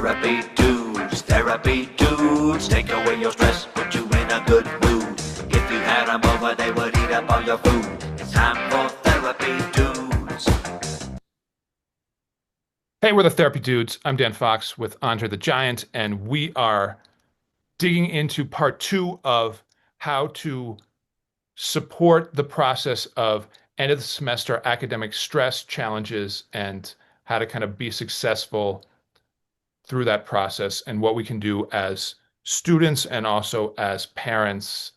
Therapy dudes, take away your stress, put you in a good mood. If you had them over, they would eat up all your food. It's time for therapy dudes. Hey, we're the Therapy Dudes. I'm Dan Fox with Andre the Giant, and we are digging into part two of how to support the process of end of the semester academic stress challenges and how to kind of be successful through that process and what we can do as students and also as parents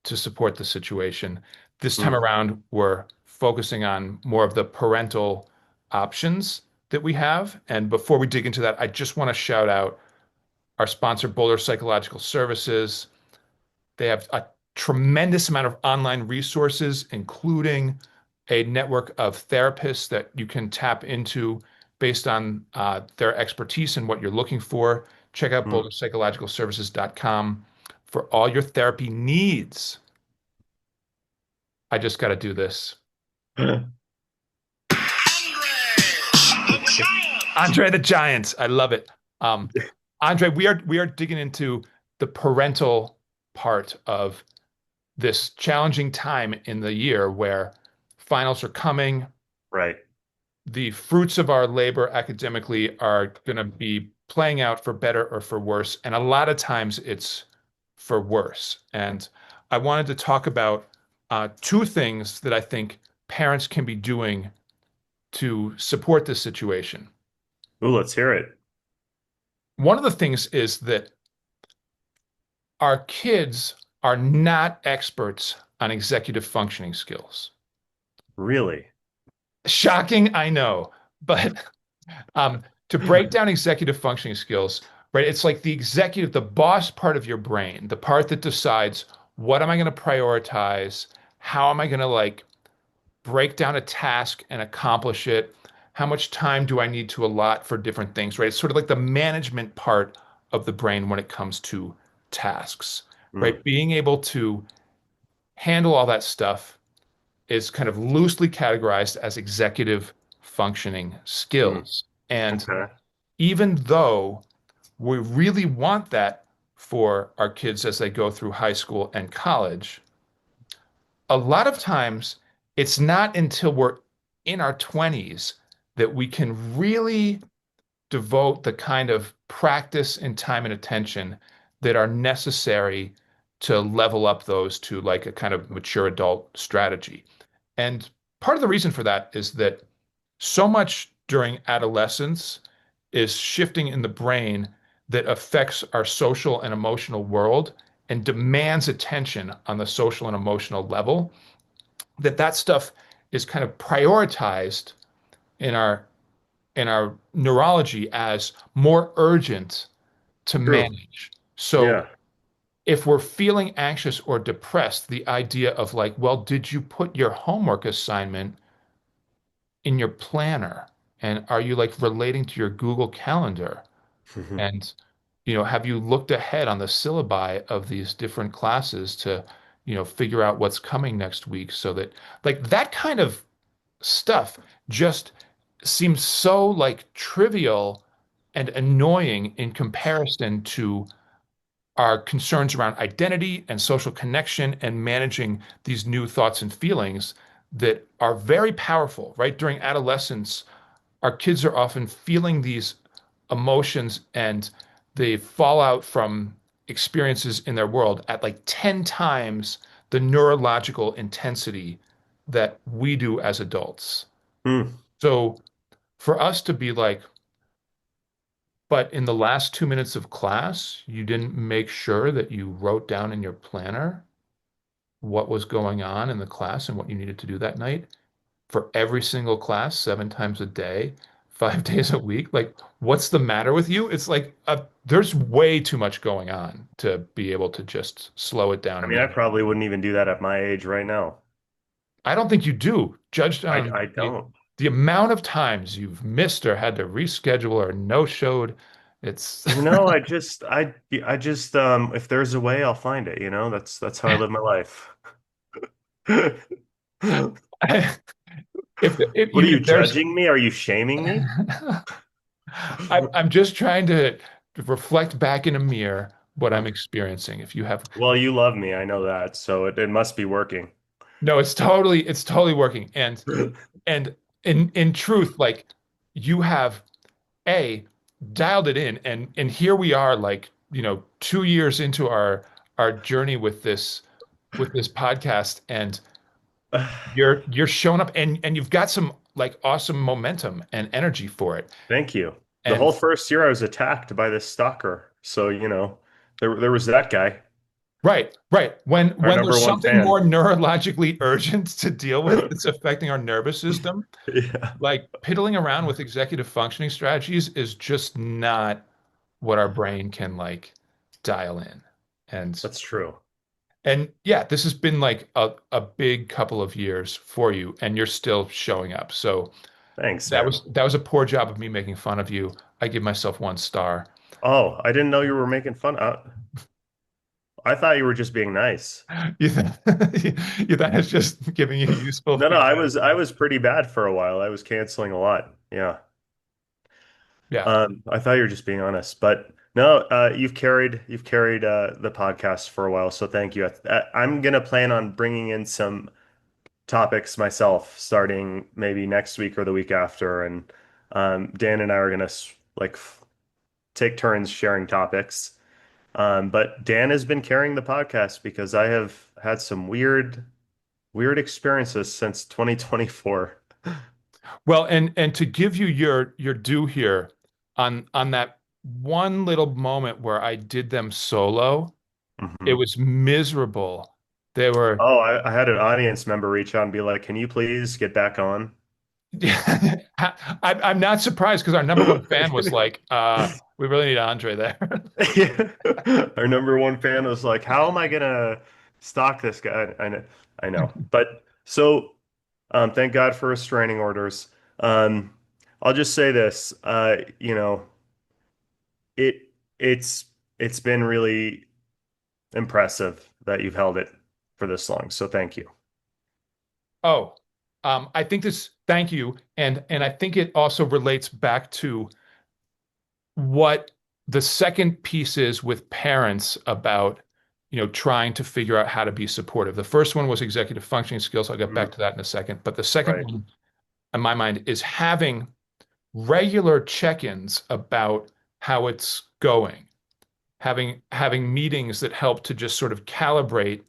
to support the situation. This time Mm. around, we're focusing on more of the parental options that we have. And before we dig into that, I just want to shout out our sponsor, Boulder Psychological Services. They have a tremendous amount of online resources, including a network of therapists that you can tap into based on their expertise and what you're looking for. Check out Mm. boulderpsychologicalservices.com for all your therapy needs. I just got to do this. Andre the Giant. I love it. Um, Andre, we are digging into the parental part of this challenging time in the year where finals are coming. Right. The fruits of our labor academically are going to be playing out for better or for worse. And a lot of times it's for worse. And I wanted to talk about two things that I think parents can be doing to support this situation. Ooh, let's hear it. One of the things is that our kids are not experts on executive functioning skills. Really? Shocking, I know, but to break down executive functioning skills, right? It's like the executive, the boss part of your brain, the part that decides what am I going to prioritize? How am I going to like break down a task and accomplish it? How much time do I need to allot for different things, right? It's sort of like the management part of the brain when it comes to tasks, Mm. right? Being able to handle all that stuff is kind of loosely categorized as executive functioning Mm. skills. And Okay. even though we really want that for our kids as they go through high school and college, a lot of times it's not until we're in our 20s that we can really devote the kind of practice and time and attention that are necessary to level up those to like a kind of mature adult strategy. And part of the reason for that is that so much during adolescence is shifting in the brain that affects our social and emotional world and demands attention on the social and emotional level, that stuff is kind of prioritized in our neurology as more urgent to True. manage. So Yeah. if we're feeling anxious or depressed, the idea of like, well, did you put your homework assignment in your planner? And are you like relating to your Google Calendar? And, have you looked ahead on the syllabi of these different classes to, figure out what's coming next week so that like that kind of stuff just seems so like trivial and annoying in comparison to our concerns around identity and social connection and managing these new thoughts and feelings that are very powerful, right? During adolescence, our kids are often feeling these emotions and the fallout from experiences in their world at like 10 times the neurological intensity that we do as adults. Mm. So for us to be like, but in the last 2 minutes of class, you didn't make sure that you wrote down in your planner what was going on in the class and what you needed to do that night for every single class, 7 times a day, 5 days a week. Like, what's the matter with you? It's like there's way too much going on to be able to just slow it down I mean, I immediately. probably wouldn't even do that at my age right now. I don't think you do, judged I on I the don't. the amount of times you've missed or had to reschedule or no showed. It's I just if there's a way, I'll find it, That's how I live my life. if What are you you if there's judging me? Are you shaming me? I'm just trying to reflect back in a mirror what I'm experiencing. If you have Well, you love me, I know that, so it must be working. no, it's totally working. And in truth, like you have a dialed it in and here we are like, 2 years into our journey with this podcast and you're showing up and you've got some like awesome momentum and energy for it. Thank you. The And whole first year I was attacked by this stalker. So, there was that guy, right, right. When our when number there's one something fan. more neurologically urgent to deal with that's affecting our nervous system, Yeah, like piddling around with executive functioning strategies is just not what our brain can like dial in. And that's true. and yeah, this has been like a big couple of years for you, and you're still showing up. So Thanks, that man. was that was a poor job of me making fun of you. I give myself 1 star. Oh, I didn't know you were making fun. I thought you were just being nice. You th you thought it's just giving you useful No, no, I feedback. was I was pretty bad for a while. I was canceling a lot. Yeah. Yeah. I thought you were just being honest, but no, you've carried the podcast for a while, so thank you. I'm gonna plan on bringing in some topics myself, starting maybe next week or the week after, and Dan and I are gonna take turns sharing topics. But Dan has been carrying the podcast because I have had some weird experiences since 2024. Well, and to give you your due here on that one little moment where I did them solo, it Mhm. was miserable. They were Oh, I had an audience member reach out and be like, "Can you please get back on?" I'm not surprised because our number one fan was like, we really need Andre there. Our number one fan was like, "How am I gonna stalk this guy?" I know. But so, thank God for restraining orders. Um, I'll just say this, it it's it's been really impressive that you've held it for this long. So thank you. Oh, I think thank you. And I think it also relates back to what the second piece is with parents about, trying to figure out how to be supportive. The first one was executive functioning skills. I'll get back Mhm. to that in a second. But the second Right. one, in my mind, is having regular check-ins about how it's going, having meetings that help to just sort of calibrate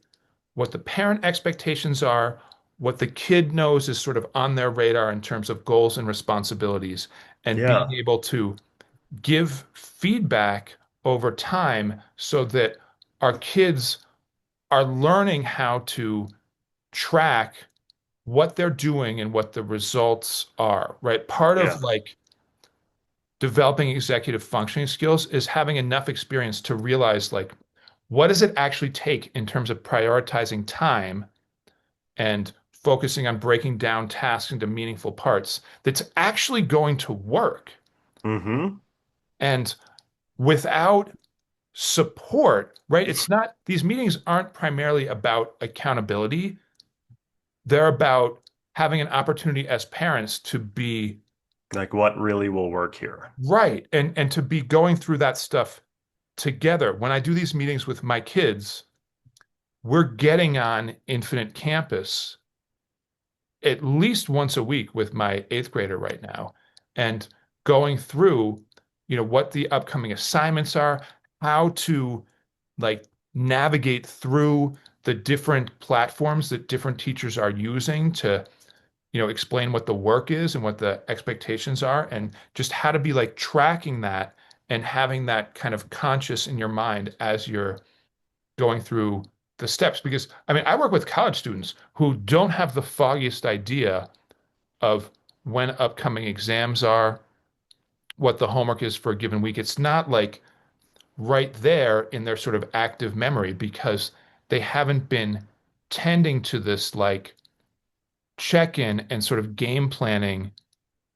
what the parent expectations are, what the kid knows is sort of on their radar in terms of goals and responsibilities, and being Yeah. able to give feedback over time so that our kids are learning how to track what they're doing and what the results are, right? Part of Yeah. like developing executive functioning skills is having enough experience to realize like what does it actually take in terms of prioritizing time and focusing on breaking down tasks into meaningful parts that's actually going to work. Mm-hmm. And without support, right? It's not, these meetings aren't primarily about accountability. They're about having an opportunity as parents to be Like what really will work here? right and to be going through that stuff together. When I do these meetings with my kids, we're getting on Infinite Campus at least once a week with my eighth grader right now and going through, what the upcoming assignments are, how to like navigate through the different platforms that different teachers are using to, explain what the work is and what the expectations are, and just how to be like tracking that and having that kind of conscious in your mind as you're going through the steps. Because I mean, I work with college students who don't have the foggiest idea of when upcoming exams are, what the homework is for a given week. It's not like right there in their sort of active memory because they haven't been tending to this like check-in and sort of game planning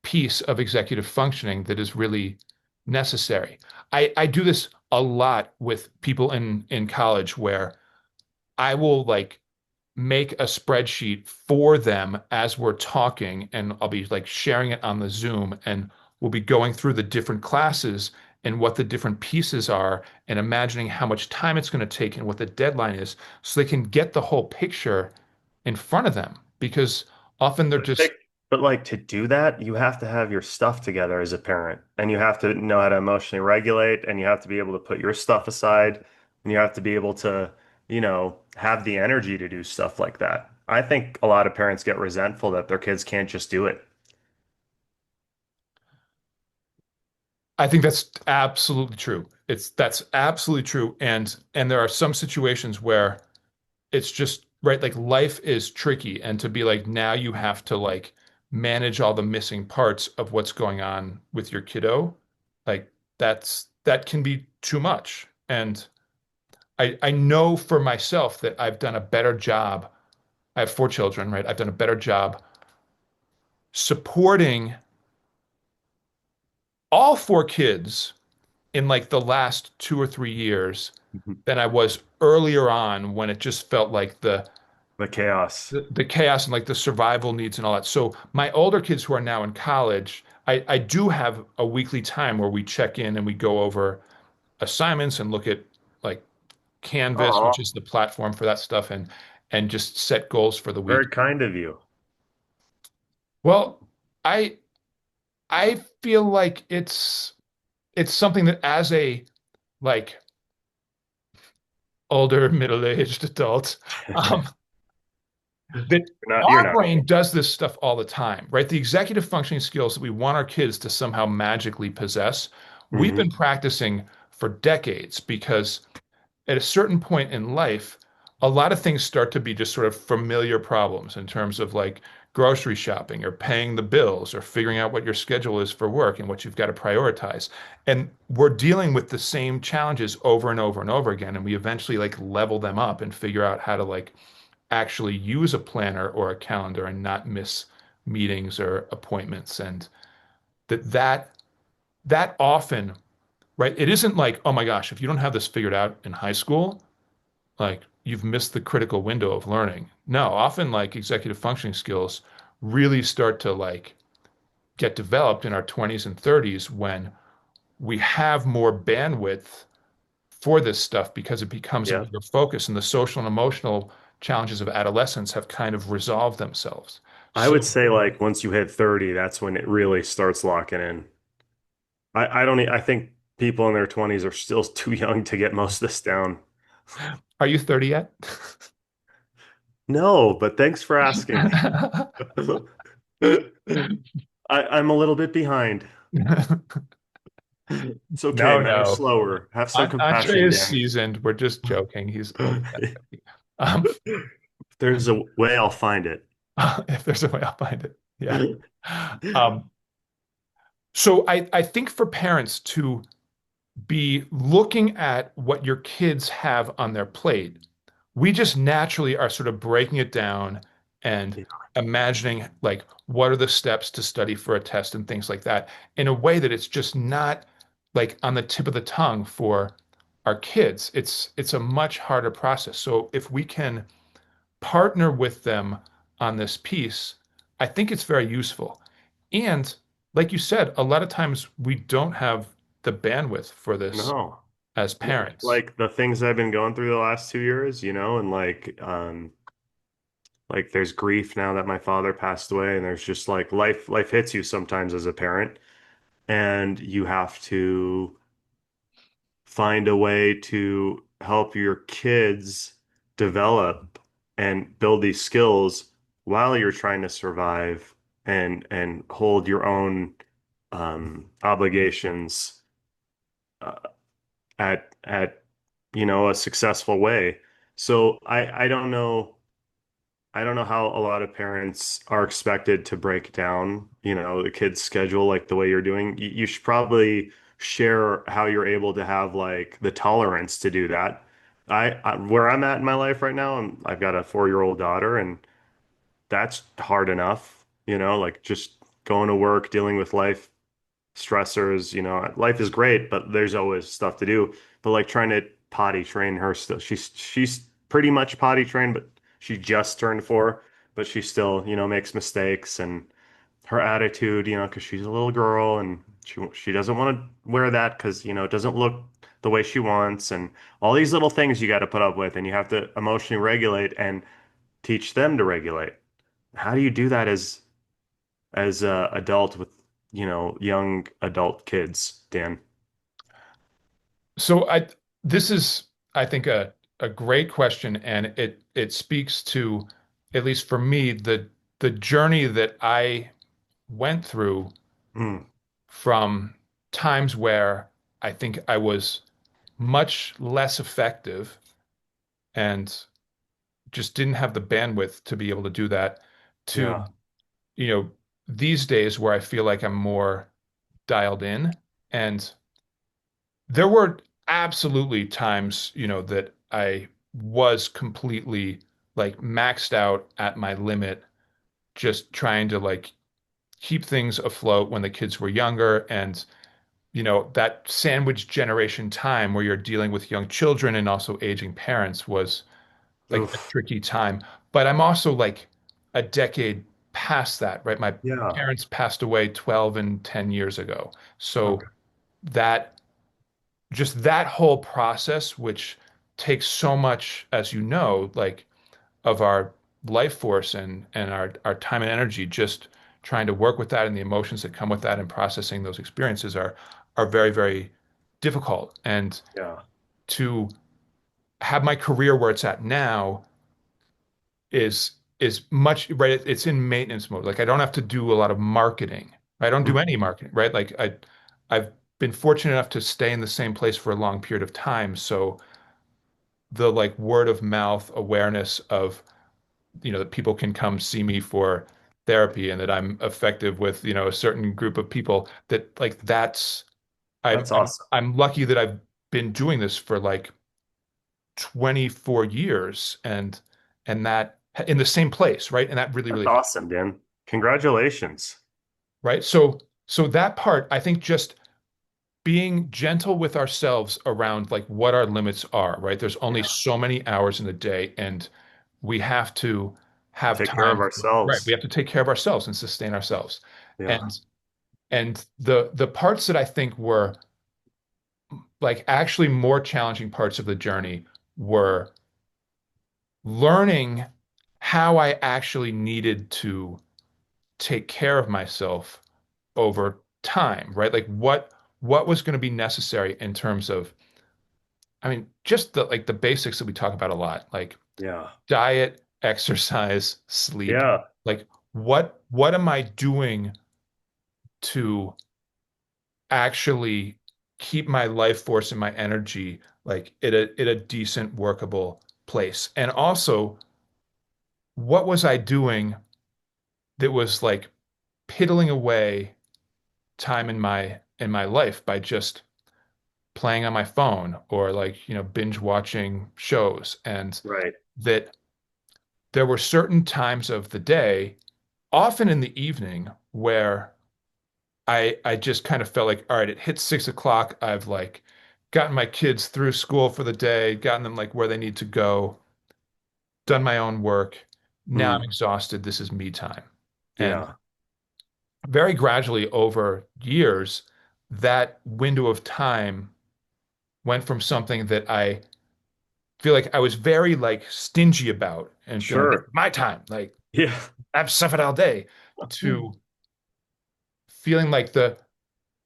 piece of executive functioning that is really necessary. I do this a lot with people in college where I will like make a spreadsheet for them as we're talking and I'll be like sharing it on the Zoom and will be going through the different classes and what the different pieces are and imagining how much time it's going to take and what the deadline is so they can get the whole picture in front of them because often they're But just but like to do that, you have to have your stuff together as a parent, and you have to know how to emotionally regulate, and you have to be able to put your stuff aside, and you have to be able to, have the energy to do stuff like that. I think a lot of parents get resentful that their kids can't just do it. I think that's absolutely true. That's absolutely true. And there are some situations where it's just right, like life is tricky. And to be like now you have to like manage all the missing parts of what's going on with your kiddo, like that can be too much. And I know for myself that I've done a better job. I have four children, right? I've done a better job supporting all four kids in like the last 2 or 3 years Mhm. than I was earlier on when it just felt like The chaos. the chaos and like the survival needs and all that. So my older kids who are now in college, I do have a weekly time where we check in and we go over assignments and look at like Canvas, Oh, which is the platform for that stuff, and just set goals for the very week. kind of you. Well, I I feel like it's something that as a like older middle-aged adult, um, that You're our not brain old. does this stuff all the time, right? The executive functioning skills that we want our kids to somehow magically possess, we've been Hmm. practicing for decades because at a certain point in life, a lot of things start to be just sort of familiar problems in terms of like grocery shopping or paying the bills or figuring out what your schedule is for work and what you've got to prioritize. And we're dealing with the same challenges over and over and over again. And we eventually like level them up and figure out how to like actually use a planner or a calendar and not miss meetings or appointments. And that often, right? It isn't like, oh my gosh, if you don't have this figured out in high school, like you've missed the critical window of learning. No, often like executive functioning skills really start to like get developed in our 20s and 30s when we have more bandwidth for this stuff because it becomes a Yeah. bigger focus and the social and emotional challenges of adolescence have kind of resolved themselves. I So would say like once you hit 30, that's when it really starts locking in. I don't, I think people in their 20s are still too young to get most of this down. are you 30 yet? No, but thanks for asking. I'm a little bit behind. It's okay, No, man. I'm no. slower. Have some Andre compassion, is Dan. seasoned. We're just joking. He's old. Um, If there's a way, I'll find it. if there's a way, I'll find it. Yeah. Um, so I think for parents to be looking at what your kids have on their plate, we just naturally are sort of breaking it down and imagining like what are the steps to study for a test and things like that in a way that it's just not like on the tip of the tongue for our kids. It's a much harder process. So if we can partner with them on this piece, I think it's very useful. And like you said, a lot of times we don't have the bandwidth for this No. as parents. Like the things I've been going through the last 2 years, and like there's grief now that my father passed away, and there's just like life hits you sometimes as a parent, and you have to find a way to help your kids develop and build these skills while you're trying to survive and hold your own obligations uh, at a successful way. So I don't know how a lot of parents are expected to break down, the kid's schedule like the way you're doing. You should probably share how you're able to have like the tolerance to do that. Where I'm at in my life right now, I've got a 4-year-old daughter, and that's hard enough, like just going to work, dealing with life stressors, life is great, but there's always stuff to do. But like trying to potty train her still, she's pretty much potty trained, but she just turned 4, but she still, makes mistakes and her attitude, because she's a little girl and she doesn't want to wear that because, it doesn't look the way she wants and all these little things you got to put up with and you have to emotionally regulate and teach them to regulate. How do you do that as a adult with, young adult kids, Dan? So this is, I think, a great question, and it speaks to, at least for me, the journey that I went through Mm, from times where I think I was much less effective and just didn't have the bandwidth to be able to do that to, yeah. you know, these days where I feel like I'm more dialed in. And there were absolutely times, that I was completely like maxed out at my limit, just trying to like keep things afloat when the kids were younger. And, that sandwich generation time where you're dealing with young children and also aging parents was like a Oof. tricky time. But I'm also like a decade past that, right? My Yeah. parents passed away 12 and 10 years ago. So Okay. that just that whole process, which takes so much, as you know, like of our life force and our time and energy, just trying to work with that and the emotions that come with that and processing those experiences are very, very difficult. And Yeah. to have my career where it's at now is is much right. It's in maintenance mode. Like I don't have to do a lot of marketing. I don't do Mm, any marketing, right? Like I've been fortunate enough to stay in the same place for a long period of time. So the like word of mouth awareness of, that people can come see me for therapy and that I'm effective with, a certain group of people that like that's that's I'm awesome. I'm lucky that I've been doing this for like 24 years and that in the same place, right? And that really, That's really awesome, Dan. Congratulations. right? So that part, I think just being gentle with ourselves around like what our limits are, right? There's only Yeah. so many hours in the day and we have to have Take care of time, right? We ourselves. have to take care of ourselves and sustain ourselves. Yeah. And the parts that I think were like actually more challenging parts of the journey were learning how I actually needed to take care of myself over time, right? Like what was going to be necessary in terms of, I mean, just the like the basics that we talk about a lot, like Yeah. diet, exercise, sleep. Yeah. Like what am I doing to actually keep my life force and my energy like at a decent workable place? And also, what was I doing that was like piddling away time in my life by just playing on my phone or like, binge watching shows, and Right. that there were certain times of the day, often in the evening, where I just kind of felt like, all right, it hits 6 o'clock. I've like gotten my kids through school for the day, gotten them like where they need to go, done my own work. Now I'm Mm, exhausted. This is me time. And yeah. very gradually over years, that window of time went from something that I feel like I was very like stingy about and feeling this is Sure. my time, like Yeah. I've suffered all day, to feeling like the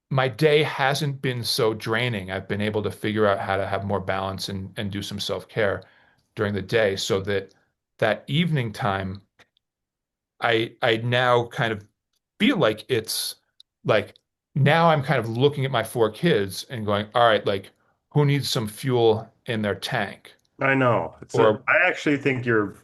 my day hasn't been so draining. I've been able to figure out how to have more balance and do some self-care during the day so that that evening time, I now kind of feel like it's like now I'm kind of looking at my four kids and going, all right, like who needs some fuel in their tank? I know. Or I actually think you're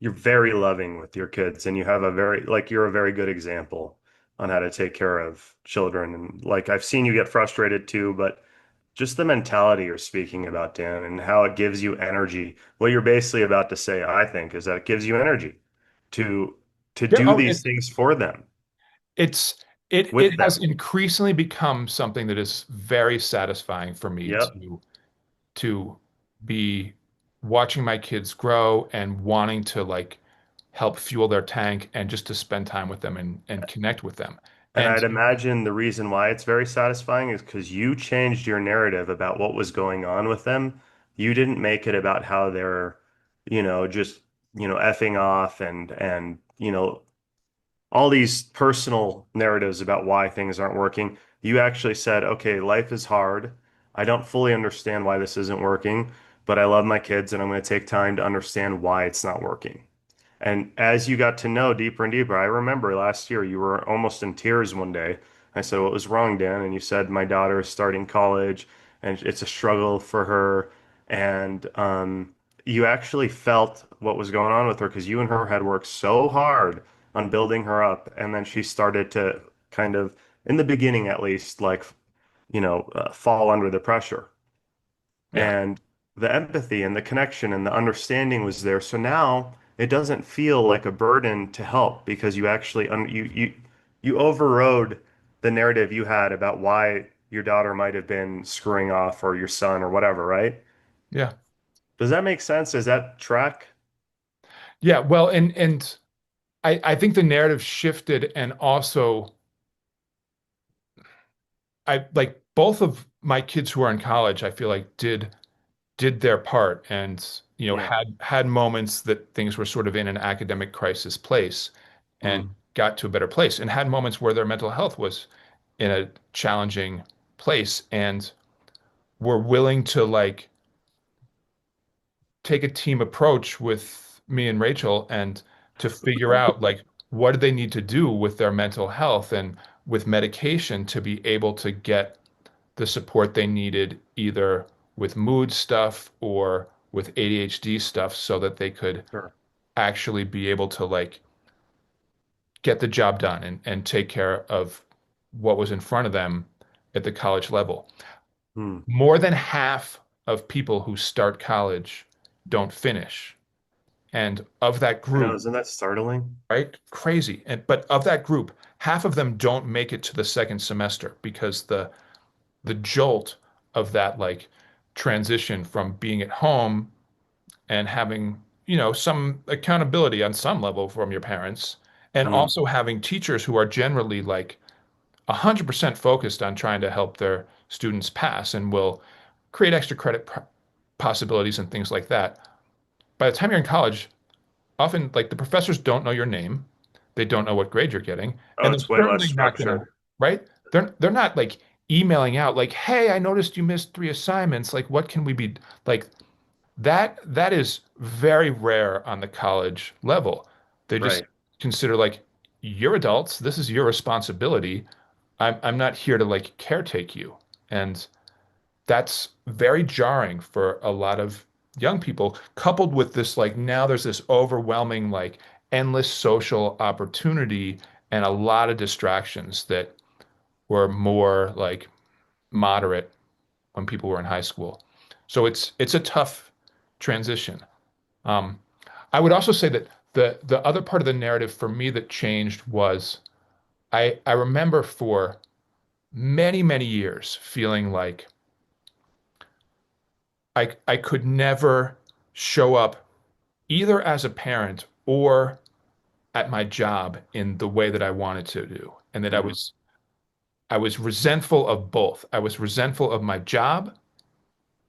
very loving with your kids and you have a very like you're a very good example on how to take care of children and like I've seen you get frustrated too, but just the mentality you're speaking about, Dan, and how it gives you energy. What you're basically about to say, I think, is that it gives you energy to to yeah, do oh, these things for them, it's it with has them. increasingly become something that is very satisfying for me Yep. to be watching my kids grow and wanting to like help fuel their tank and just to spend time with them and connect with them. And And I'd imagine the reason why it's very satisfying is because you changed your narrative about what was going on with them. You didn't make it about how they're, just, effing off and all these personal narratives about why things aren't working. You actually said, okay, life is hard. I don't fully understand why this isn't working, but I love my kids and I'm going to take time to understand why it's not working. And as you got to know deeper and deeper, I remember last year you were almost in tears one day. I said, "What was wrong, Dan?" And you said, "My daughter is starting college and it's a struggle for her." And you actually felt what was going on with her because you and her had worked so hard on building her up. And then she started to kind of, in the beginning at least, like, fall under the pressure. yeah, And the empathy and the connection and the understanding was there. So now it doesn't feel like a burden to help because you actually you overrode the narrative you had about why your daughter might have been screwing off or your son or whatever, right? yeah, Does that make sense? Does that track? yeah. Well, and I think the narrative shifted, and also I like both of my kids who are in college, I feel like did their part and Yeah. had moments that things were sort of in an academic crisis place and Mm. got to a better place and had moments where their mental health was in a challenging place and were willing to like take a team approach with me and Rachel and to figure out like what do they need to do with their mental health and with medication to be able to get the support they needed either with mood stuff or with ADHD stuff so that they could Sure. actually be able to like get the job done and take care of what was in front of them at the college level. Mm. More than half of people who start college don't finish. And of that I know, group, isn't that startling? right? Crazy. And but of that group, half of them don't make it to the second semester because the jolt of that like transition from being at home and having, some accountability on some level from your parents and Mm. also having teachers who are generally like 100% focused on trying to help their students pass and will create extra credit possibilities and things like that. By the time you're in college, often like the professors don't know your name, they don't know what grade you're getting, Oh, and they're it's way less certainly not gonna, structured. right? They're not like emailing out like, "Hey, I noticed you missed three assignments. Like, what can we be like?" That is very rare on the college level. They just Right. consider like, "You're adults. This is your responsibility. I'm not here to like caretake you." And that's very jarring for a lot of young people, coupled with this like now there's this overwhelming like endless social opportunity and a lot of distractions that were more like moderate when people were in high school. So it's a tough transition. Um, I would also say that the other part of the narrative for me that changed was I remember for many years feeling like I could never show up either as a parent or at my job in the way that I wanted to do, and that Mm. I was resentful of both. I was resentful of my job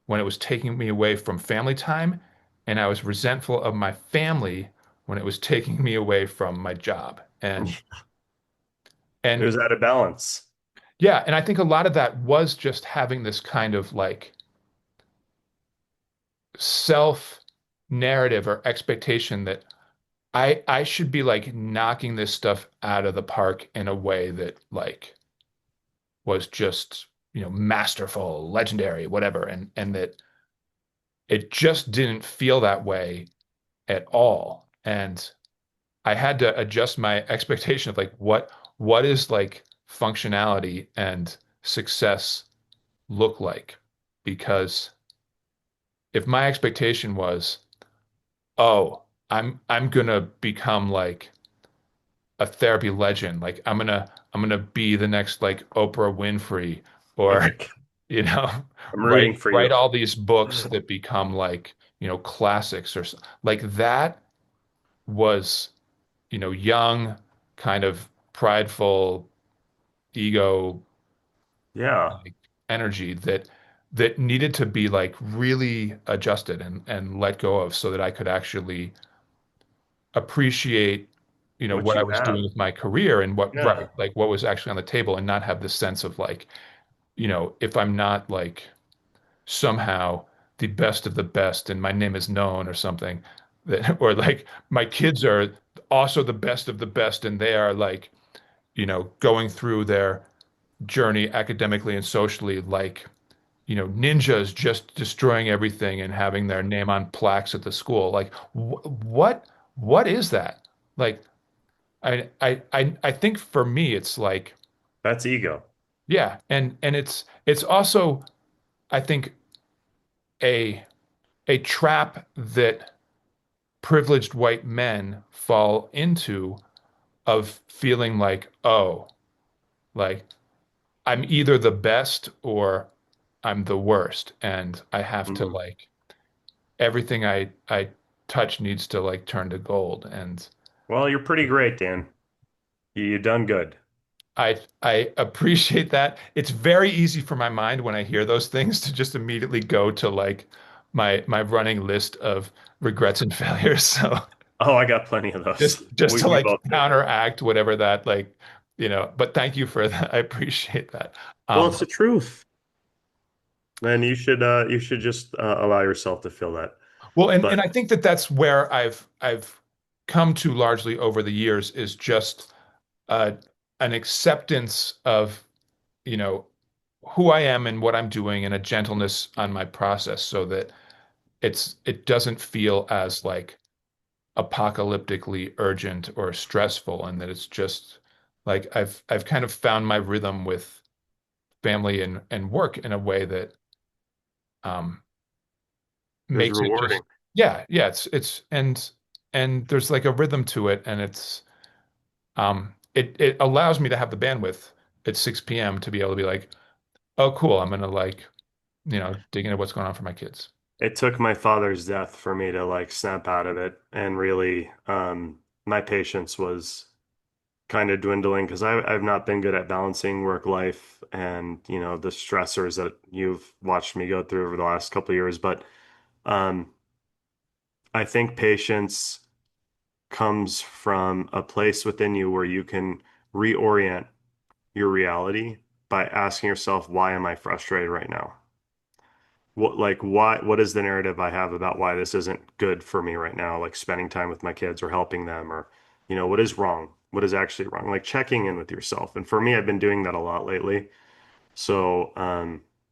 when it was taking me away from family time, and I was resentful of my family when it was taking me away from my job. It And was out of balance. yeah, and I think a lot of that was just having this kind of like self narrative or expectation that I should be like knocking this stuff out of the park in a way that like was just, masterful, legendary, whatever. And that it just didn't feel that way at all. And I had to adjust my expectation of like what is like functionality and success look like? Because if my expectation was, oh, I'm gonna become like a therapy legend. Like I'm gonna be the next like Oprah Winfrey Oh or my God. you know I'm write rooting for write you. all these books that become like classics or like that was young, kind of prideful, ego Yeah. like energy that needed to be like really adjusted and let go of so that I could actually appreciate, What what I you was doing have. with my career and what, Yeah. right, like what was actually on the table and not have the sense of like, if I'm not like somehow the best of the best and my name is known or something that, or like my kids are also the best of the best and they are like, going through their journey academically and socially like, ninjas just destroying everything and having their name on plaques at the school. Like what is that? Like I think for me it's like, That's ego. yeah, and it's also I think a a trap that privileged white men fall into of feeling like, oh, like I'm either the best or I'm the worst and I have to Mhm. like everything I touch needs to like turn to gold. And Well, you're pretty great, Dan. You done good. I appreciate that. It's very easy for my mind when I hear those things to just immediately go to like my running list of regrets and failures. So Oh, I got plenty of those. just to We like both do. counteract whatever that like, but thank you for that. I appreciate that. Well, Um, it's the truth. And you should just allow yourself to feel that. well, and But I think that that's where I've come to largely over the years is just uh, an acceptance of, you know, who I am and what I'm doing and a gentleness on my process so that it doesn't feel as like apocalyptically urgent or stressful and that it's just like I've kind of found my rhythm with family and work in a way that um it's makes it rewarding. just, yeah, it's and there's like a rhythm to it and it allows me to have the bandwidth at 6 p.m. to be able to be like, oh cool, I'm gonna like, dig into what's going on for my kids. It took my father's death for me to like snap out of it and really my patience was kind of dwindling because I've not been good at balancing work life and the stressors that you've watched me go through over the last couple of years. But um, I think patience comes from a place within you where you can reorient your reality by asking yourself, why am I frustrated right now? What is the narrative I have about why this isn't good for me right now, like spending time with my kids or helping them or what is wrong? What is actually wrong? Like checking in with yourself. And for me, I've been doing that a lot lately. So,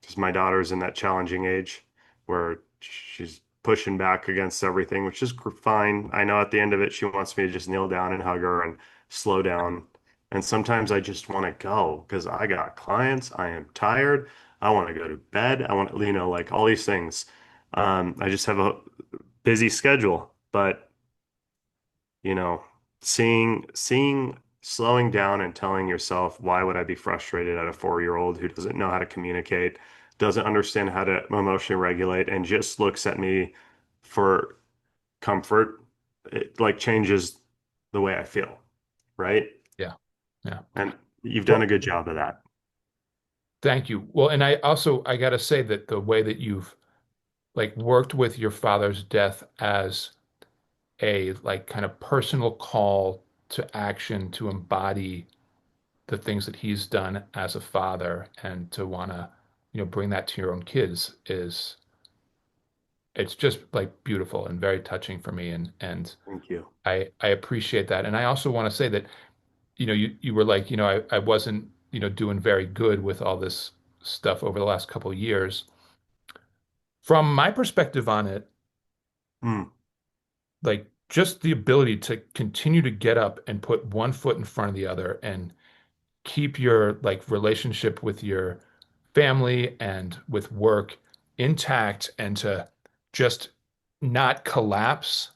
because my daughter's in that challenging age where she's pushing back against everything, which is fine. I know at the end of it, she wants me to just kneel down and hug her and slow down. And sometimes I just want to go because I got clients. I am tired. I want to go to bed. I want to, like all these things. I just have a busy schedule, but you know, slowing down and telling yourself, why would I be frustrated at a 4-year-old who doesn't know how to communicate, doesn't understand how to emotionally regulate, and just looks at me for comfort? It like changes the way I feel, right? Yeah. Yeah. And you've done a Well, good job of that. thank you. Well, and I gotta say that the way that you've like worked with your father's death as a like kind of personal call to action to embody the things that he's done as a father and to wanna, bring that to your own kids is it's just like beautiful and very touching for me and Thank you. I appreciate that. And I also want to say that, you were like, I wasn't, doing very good with all this stuff over the last couple of years. From my perspective on it, Hmm. like just the ability to continue to get up and put one foot in front of the other and keep your like relationship with your family and with work intact and to just not collapse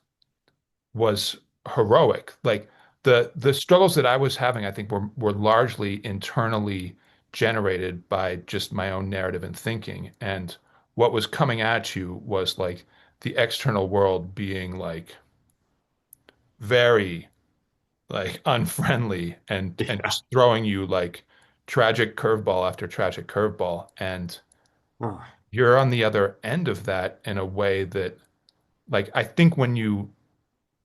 was heroic. Like the struggles that I was having, I think were largely internally generated by just my own narrative and thinking. And what was coming at you was like the external world being like very like unfriendly and Yeah. just throwing you like tragic curveball after tragic curveball. And Oh, you're on the other end of that in a way that like I think when you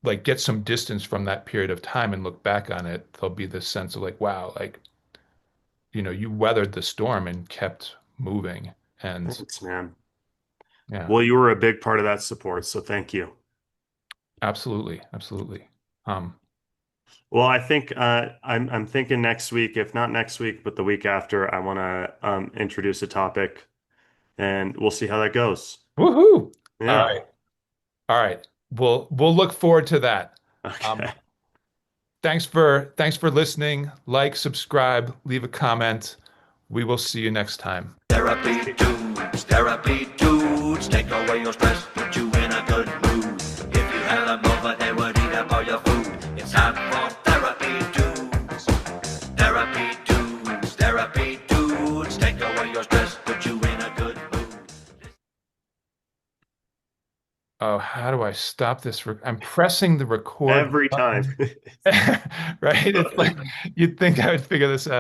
like get some distance from that period of time and look back on it, there'll be this sense of like, wow, like, you weathered the storm and kept moving. And thanks, man. yeah, Well, you were a big part of that support, so thank you. absolutely, absolutely. Um, Well, I think I'm thinking next week, if not next week, but the week after, I want to introduce a topic, and we'll see how that goes. Woohoo! All Yeah. right, all right. We'll look forward to that. Okay. Um, thanks for listening. Like, subscribe, leave a comment. We will see you next time. Therapy dudes, take away your stress, put you in a good mood. If you had them over, they would eat up all your food. It's time for therapy dudes. Therapy dudes, take away your stress, put you in a good mood. Oh, how do I stop this? I'm pressing the record Every time. button. Right? It's like you'd think I would figure this out.